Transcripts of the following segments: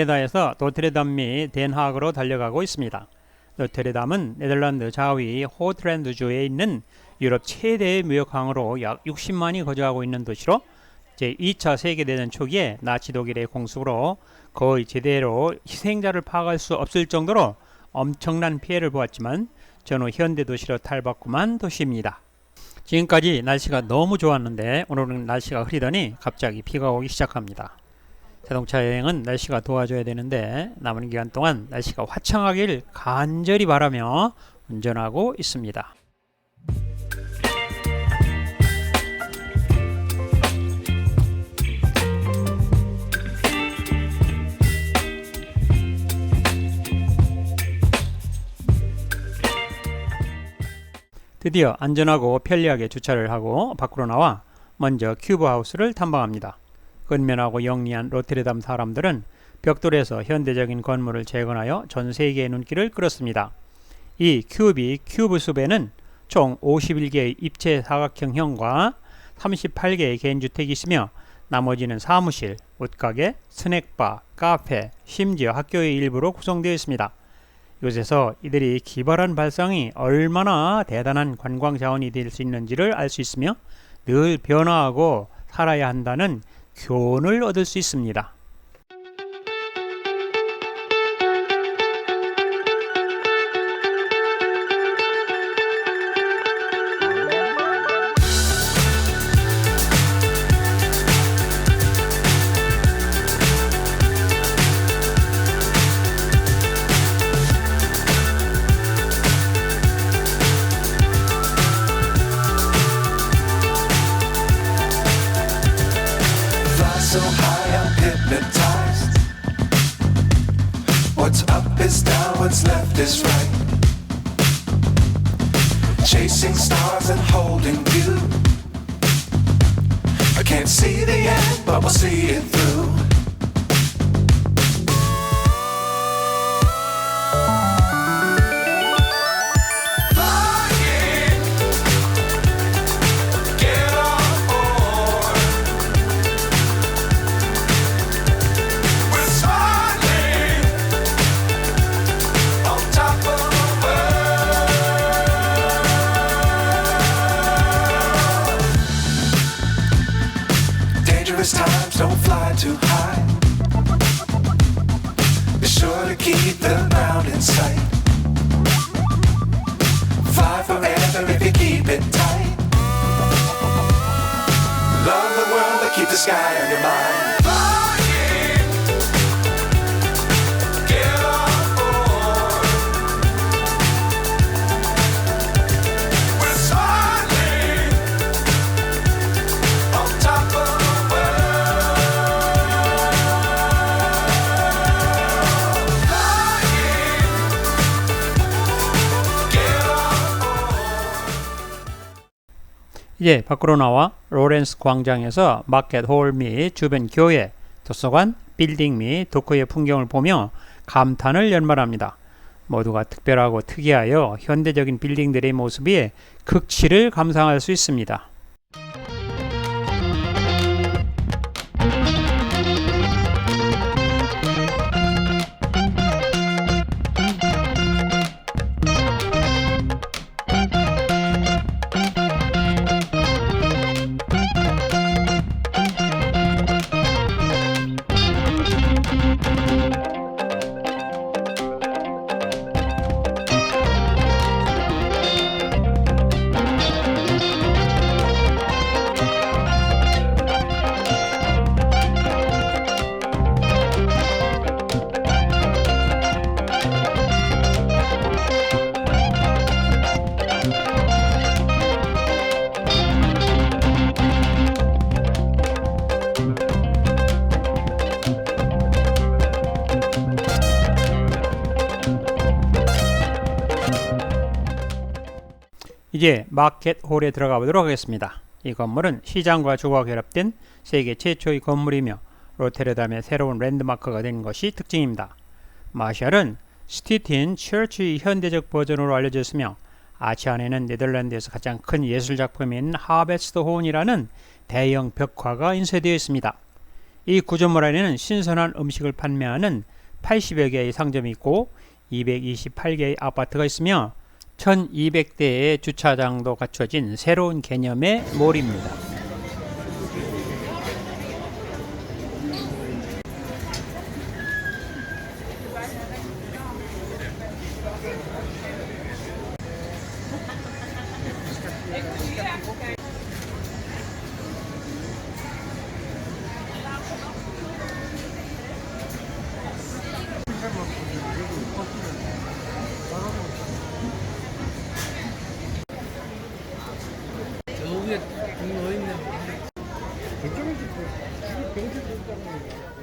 브레다에서 노트르담 및 덴하그로 달려가고 있습니다. 노트르담은 네덜란드 자위 호틀랜드주에 있는 유럽 최대의 무역항으로 약 60만이 거주하고 있는 도시로 제2차 세계대전 초기에 나치 독일의 공습으로 거의 제대로 희생자를 파악할 수 없을 정도로 엄청난 피해를 보았지만 전후 현대 도시로 탈바꿈한 도시입니다. 지금까지 날씨가 너무 좋았는데 오늘은 날씨가 흐리더니 갑자기 비가 오기 시작합니다. 자동차 여행은 날씨가 도와줘야 되는데 남은 기간 동안 날씨가 화창하길 간절히 바라며 운전하고 있습니다. 드디어 안전하고 편리하게 주차를 하고 밖으로 나와 먼저 큐브하우스를 탐방합니다. 근면하고 영리한 로테르담 사람들은 벽돌에서 현대적인 건물을 재건하여 전 세계의 눈길을 끌었습니다. 이 큐브숲에는 총 51개의 입체 사각형형과 38개의 개인주택이 있으며 나머지는 사무실, 옷가게, 스낵바, 카페, 심지어 학교의 일부로 구성되어 있습니다. 이곳에서 이들이 기발한 발상이 얼마나 대단한 관광 자원이 될 수 있는지를 알 수 있으며 늘 변화하고 살아야 한다는 교훈을 얻을 수 있습니다. So high I'm hypnotized. What's up is down, what's left is right. Chasing stars and holding you. I can't see the end, but we'll see it through. Times don't fly too high. Be sure to keep the ground in sight. Fly forever if you keep it tight. Love the world but keep the sky on your mind. 이제 밖으로 나와 로렌스 광장에서 마켓 홀 및 주변 교회, 도서관, 빌딩 및 도커의 풍경을 보며 감탄을 연말합니다. 모두가 특별하고 특이하여 현대적인 빌딩들의 모습에 극치를 감상할 수 있습니다. 이제 마켓 홀에 들어가 보도록 하겠습니다. 이 건물은 시장과 주거가 결합된 세계 최초의 건물이며 로테르담의 새로운 랜드마크가 된 것이 특징입니다. 마샬은 스티틴 처치의 현대적 버전으로 알려졌으며 아치 안에는 네덜란드에서 가장 큰 예술작품인 하베스트 호운이라는 대형 벽화가 인쇄되어 있습니다. 이 구조물 안에는 신선한 음식을 판매하는 80여 개의 상점이 있고 228개의 아파트가 있으며 1200대의 주차장도 갖춰진 새로운 개념의 몰입니다.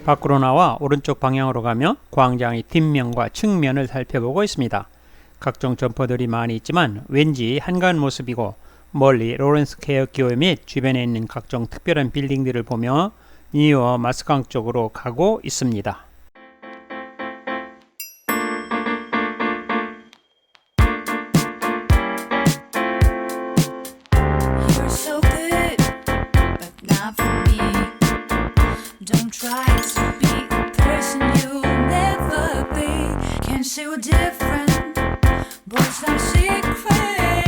밖으로 나와 오른쪽 방향으로 가며 광장의 뒷면과 측면을 살펴보고 있습니다. 각종 점퍼들이 많이 있지만 왠지 한가한 모습이고 멀리 로렌스 케어 교회 및 주변에 있는 각종 특별한 빌딩들을 보며 뉴욕 마스강 쪽으로 가고 있습니다. You're so good, but not for me. Don't try to be the person you'll never be. Can't see we're different, but it's not a secret.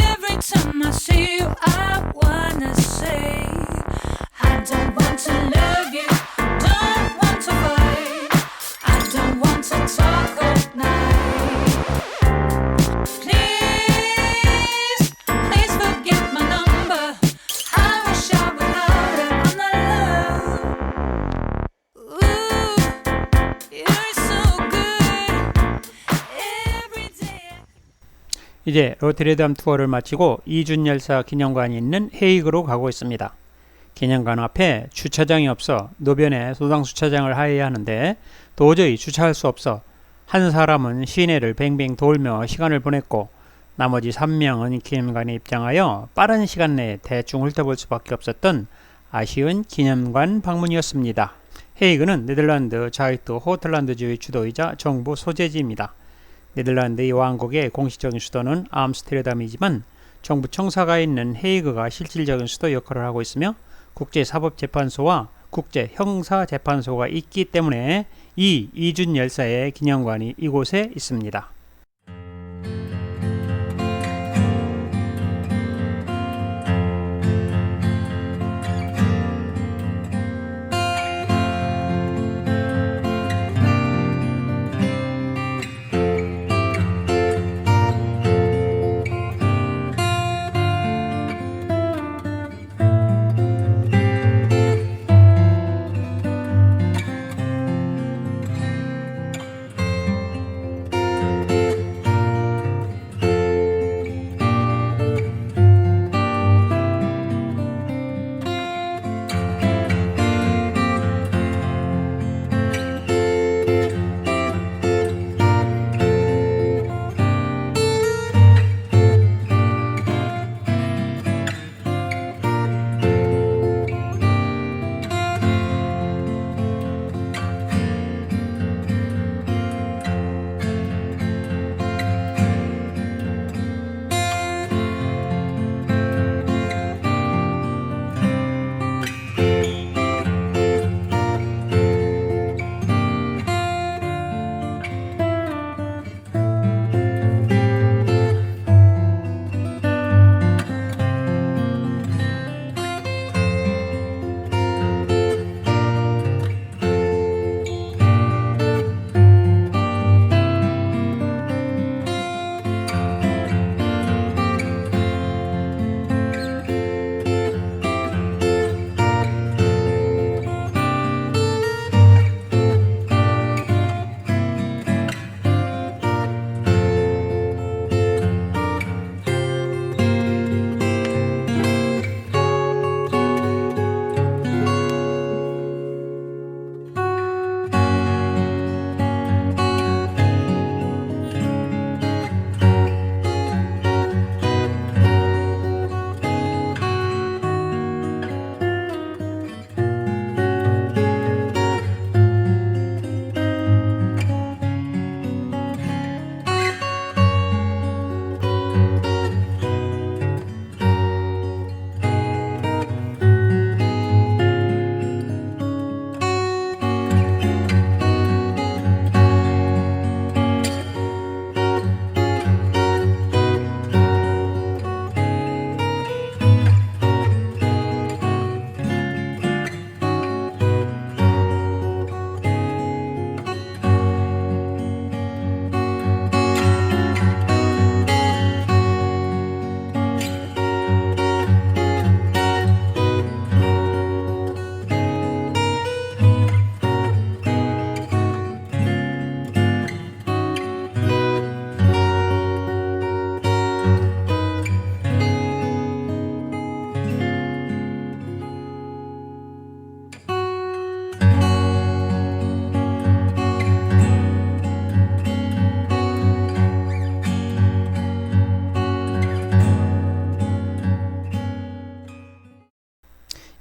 Every time I see you, I wanna say, I don't want to love you, don't want to fight, I don't want to talk all night. Please, please forget my number. I wish I were louder on the love. Ooh, you're so good every day. 이제 로테르담 투어를 마치고 이준열사 기념관이 있는 헤이그로 가고 있습니다. 기념관 앞에 주차장이 없어 노변에 소방주차장을 하여야 하는데 도저히 주차할 수 없어 한 사람은 시내를 뱅뱅 돌며 시간을 보냈고 나머지 3명은 기념관에 입장하여 빠른 시간 내에 대충 훑어볼 수밖에 없었던 아쉬운 기념관 방문이었습니다. 헤이그는 네덜란드 자이트 호틀란드주의 주도이자 정부 소재지입니다. 네덜란드의 왕국의 공식적인 수도는 암스테르담이지만 정부 청사가 있는 헤이그가 실질적인 수도 역할을 하고 있으며 국제사법재판소와 국제형사재판소가 있기 때문에 이 이준 열사의 기념관이 이곳에 있습니다.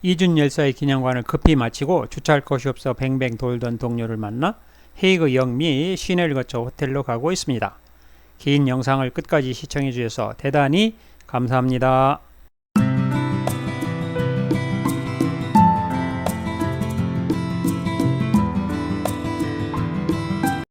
이준 열사의 기념관을 급히 마치고 주차할 곳이 없어 뱅뱅 돌던 동료를 만나 헤이그 영미 시내를 거쳐 호텔로 가고 있습니다. 긴 영상을 끝까지 시청해 주셔서 대단히 감사합니다.